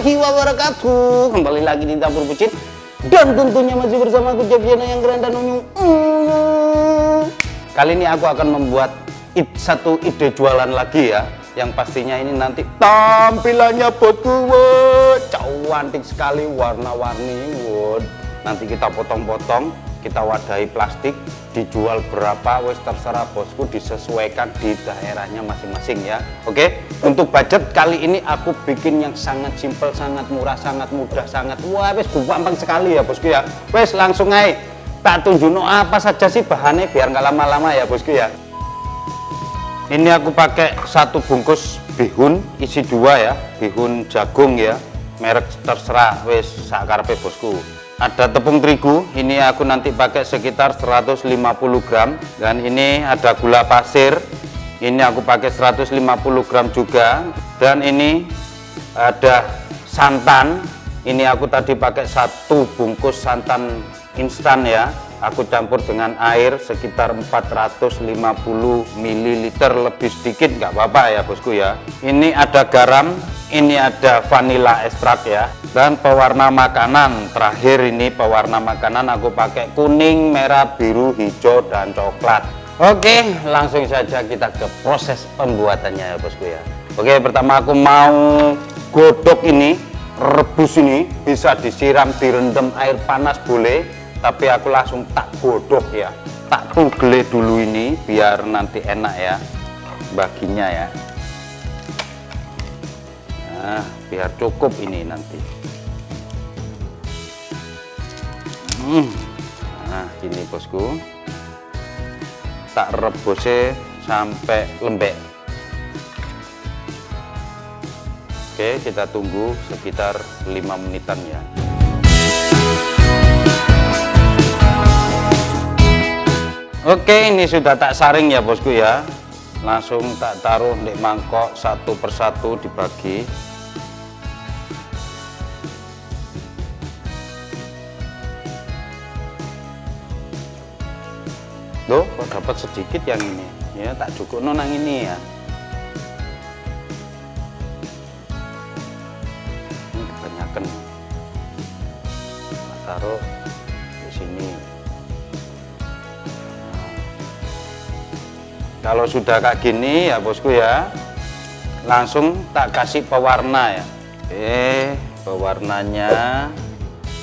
warahmatullahi wabarakatuh. Kembali lagi di Dapur Bucin, dan tentunya masih bersama aku Jepiana yang keren dan unyu. Kali ini aku akan membuat satu ide jualan lagi ya, yang pastinya ini nanti tampilannya bosku, cantik sekali, warna-warni. Nanti kita potong-potong, kita wadahi plastik, dijual berapa wes terserah bosku, disesuaikan di daerahnya masing-masing ya. Oke, untuk budget kali ini aku bikin yang sangat simpel, sangat murah, sangat mudah, sangat wes gampang sekali ya bosku ya. Wes langsung aja tak tunjukin apa saja sih bahannya biar nggak lama-lama ya bosku ya. Ini aku pakai satu bungkus bihun, isi 2 ya, bihun jagung ya, merek terserah wes sakarepe bosku. Ada tepung terigu, ini aku nanti pakai sekitar 150 gram, dan ini ada gula pasir, ini aku pakai 150 gram juga, dan ini ada santan, ini aku tadi pakai satu bungkus santan instan ya, aku campur dengan air sekitar 450 ml, lebih sedikit nggak apa-apa ya bosku ya. Ini ada garam, ini ada vanilla ekstrak ya, dan pewarna makanan. Terakhir ini pewarna makanan aku pakai kuning, merah, biru, hijau, dan coklat. Oke, langsung saja kita ke proses pembuatannya ya bosku ya. Oke, pertama aku mau godok ini, rebus ini, bisa disiram, direndam air panas boleh, tapi aku langsung tak godok ya, tak tugele dulu ini biar nanti enak ya baginya ya. Nah, biar cukup ini nanti. Nah, ini bosku, tak rebusnya sampai lembek. Oke, kita tunggu sekitar 5 menitan ya. Oke, ini sudah tak saring ya bosku ya, langsung tak taruh di mangkok satu persatu dibagi. Loh, kok dapat sedikit yang ini ya, tak cukup nonang ini ya. Ini kebanyakan, tak taruh di sini. Kalau sudah kayak gini ya bosku ya, langsung tak kasih pewarna ya. Pewarnanya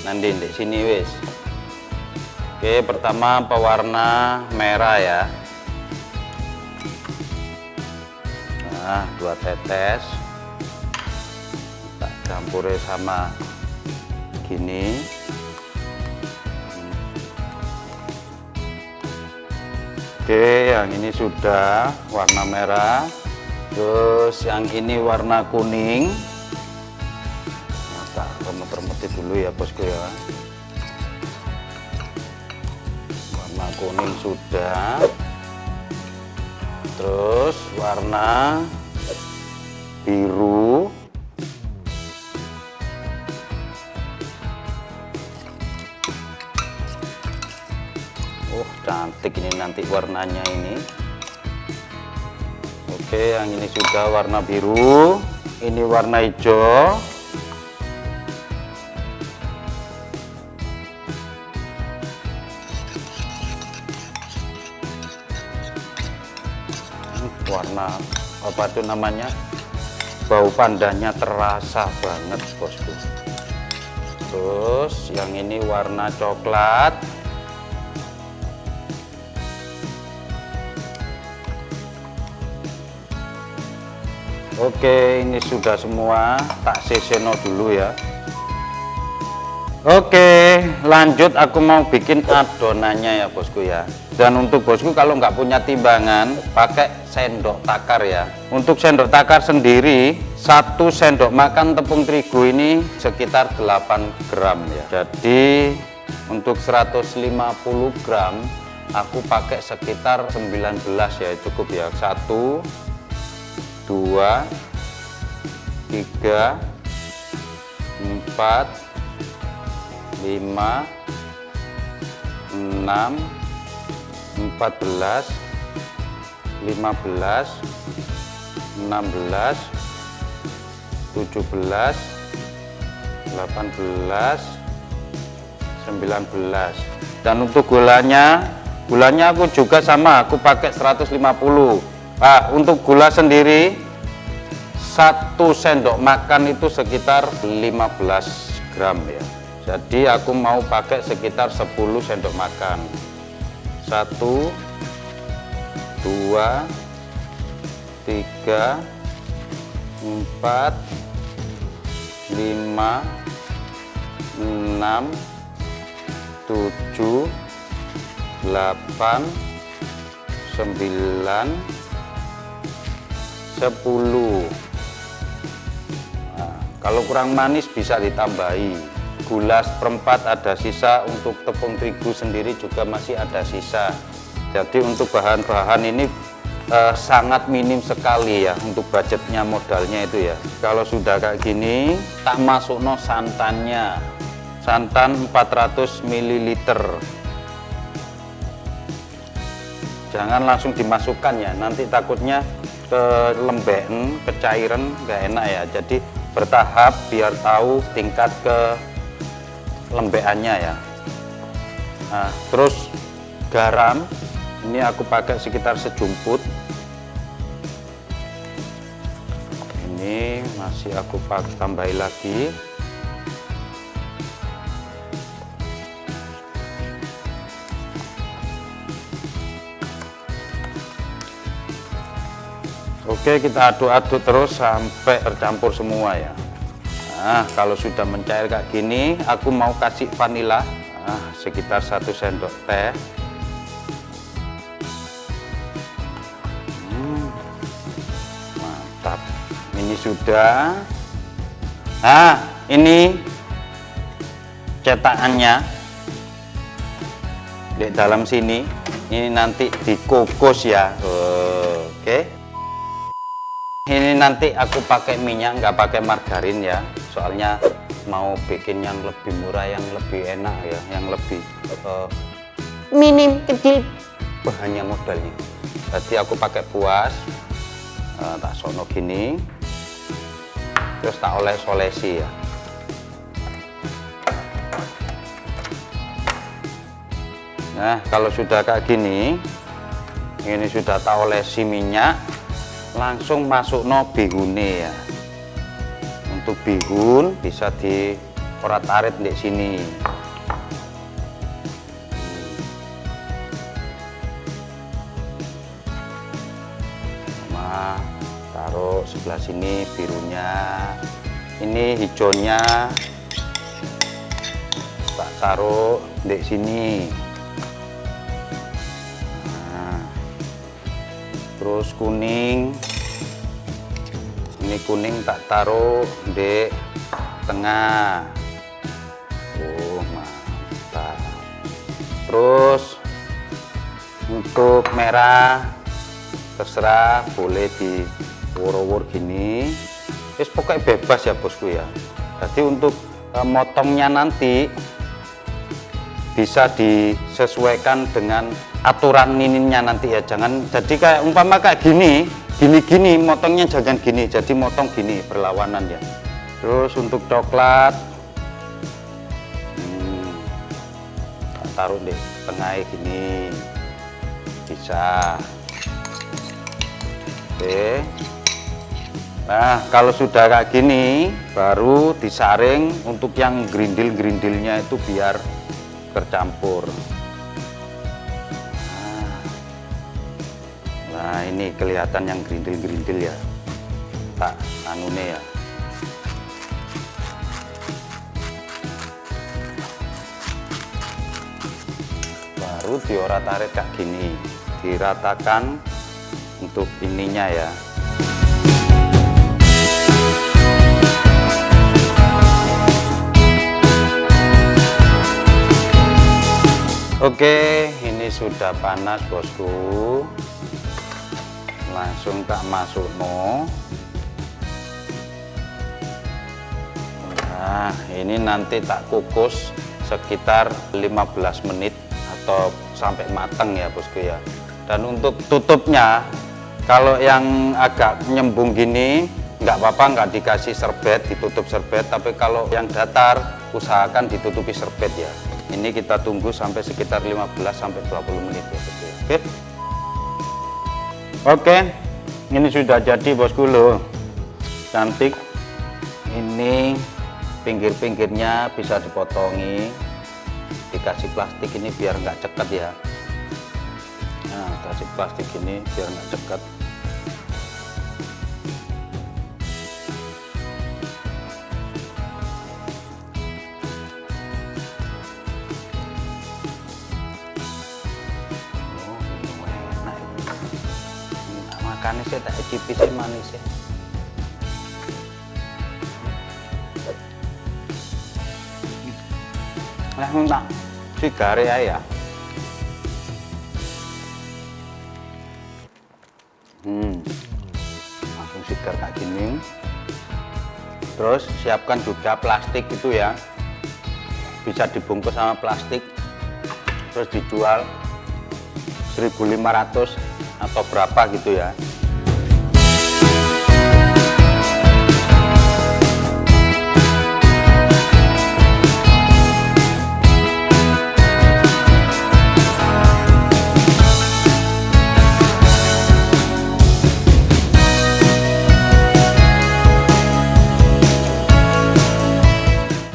nanti di sini wis. Oke, pertama pewarna merah ya. Nah, 2 tetes. Tak campur sama gini. Oke, yang ini sudah warna merah. Terus yang ini warna kuning. Nah, tak remet-remetin dulu ya bosku ya. Warna kuning sudah. Terus warna biru. Oh, cantik ini nanti warnanya ini. Oke, yang ini sudah warna biru, ini warna hijau. Warna apa itu namanya, bau pandannya terasa banget bosku. Terus yang ini warna coklat. Oke, ini sudah semua, tak seseno dulu ya. Oke, lanjut aku mau bikin adonannya ya bosku ya. Dan untuk bosku kalau nggak punya timbangan, pakai sendok takar ya. Untuk sendok takar sendiri, 1 sendok makan tepung terigu ini sekitar 8 gram ya. Jadi untuk 150 gram aku pakai sekitar 19 ya, cukup ya. 1, 2, 3, 4, 5, 6, 14, 15, 16, 17, 18, 19. Dan untuk gulanya aku juga sama, aku pakai 150. Untuk gula sendiri 1 sendok makan itu sekitar 15 gram ya. Jadi aku mau pakai sekitar 10 sendok makan. 1, 2, 3, 4, 5, 6, 7, 8, 9, 10. Kalau kurang manis bisa ditambahi. Gula seperempat ada sisa, untuk tepung terigu sendiri juga masih ada sisa. Jadi untuk bahan-bahan ini sangat minim sekali ya, untuk budgetnya modalnya itu ya. Kalau sudah kayak gini, tak masukno santannya. Santan 400 ml. Jangan langsung dimasukkan ya, nanti takutnya kelembekan, kecairan, nggak enak ya. Jadi bertahap biar tahu tingkat kelembekannya ya. Nah, terus garam ini aku pakai sekitar sejumput. Ini masih aku pakai, tambahin lagi. Oke, kita aduk-aduk terus sampai tercampur semua ya. Nah, kalau sudah mencair kayak gini, aku mau kasih vanila sekitar 1 sendok teh. Mantap. Ini sudah. Nah, ini cetakannya di dalam sini. Ini nanti dikukus ya. Oke. Ini nanti aku pakai minyak, nggak pakai margarin ya, soalnya mau bikin yang lebih murah, yang lebih enak ya, yang lebih minim kecil bahannya modalnya. Jadi aku pakai buas, tak sono gini, terus tak oles-olesi ya. Nah, kalau sudah kayak gini, ini sudah tak olesi minyak, langsung masuk no bihunnya ya. Untuk bihun bisa diorat-arit di sini. Sama taruh sebelah sini birunya, ini hijaunya tak taruh di sini. Terus kuning, ini kuning tak taruh di tengah. Mantap. Terus untuk merah terserah, boleh di wur-wur gini. Pokoknya bebas ya bosku ya. Jadi untuk motongnya nanti bisa disesuaikan dengan aturan nininnya nanti ya. Jangan jadi kayak umpama kayak gini motongnya jangan gini, jadi motong gini berlawanan ya. Terus untuk coklat taruh di tengah gini bisa. Oke. Nah, kalau sudah kayak gini baru disaring untuk yang gerindil-gerindilnya itu biar tercampur. Nah, ini kelihatan yang gerindil-gerindil ya, tak anune ya. Baru diorat-arit kayak gini, diratakan untuk ininya ya. Oke, ini sudah panas bosku, langsung tak masuk no. Nah, ini nanti tak kukus sekitar 15 menit atau sampai matang ya bosku ya. Dan untuk tutupnya, kalau yang agak nyembung gini nggak apa-apa nggak dikasih serbet, ditutup serbet, tapi kalau yang datar usahakan ditutupi serbet ya. Ini kita tunggu sampai sekitar 15 sampai 20 menit ya bosku. Oke, ini sudah jadi bosku loh, cantik. Ini pinggir-pinggirnya bisa dipotongi, dikasih plastik ini biar nggak cekat ya. Nah, kasih plastik ini biar nggak cekat. Makannya saya tak icipi sih manis ya. Langsung tak sigare ya. Langsung sigar kayak gini. Terus siapkan juga plastik itu ya. Bisa dibungkus sama plastik. Terus dijual 1.500 atau berapa gitu ya.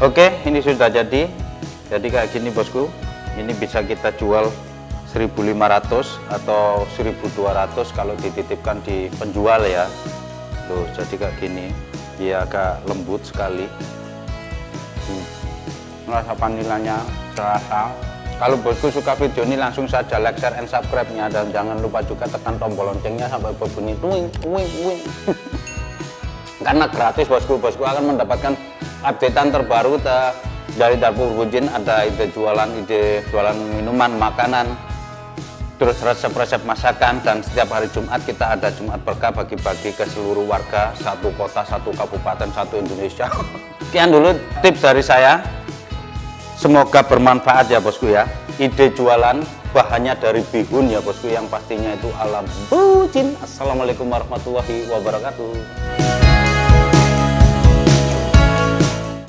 Oke, ini sudah jadi kayak gini bosku. Ini bisa kita jual 1.500 atau 1.200 kalau dititipkan di penjual ya. Loh, jadi kayak gini. Dia agak lembut sekali. Rasa vanilanya serasa. Kalau bosku suka video ini langsung saja like, share, and subscribe-nya, dan jangan lupa juga tekan tombol loncengnya sampai berbunyi wing wing wing. Karena gratis bosku akan mendapatkan updatean terbaru dari Dapur Bujin. Ada ide jualan minuman, makanan, terus resep-resep masakan, dan setiap hari Jumat kita ada Jumat Berkah, bagi-bagi ke seluruh warga satu kota, satu kabupaten, satu Indonesia. Sekian dulu tips dari saya, semoga bermanfaat ya bosku ya. Ide jualan bahannya dari bihun ya bosku, yang pastinya itu ala Bujin. Assalamualaikum warahmatullahi wabarakatuh.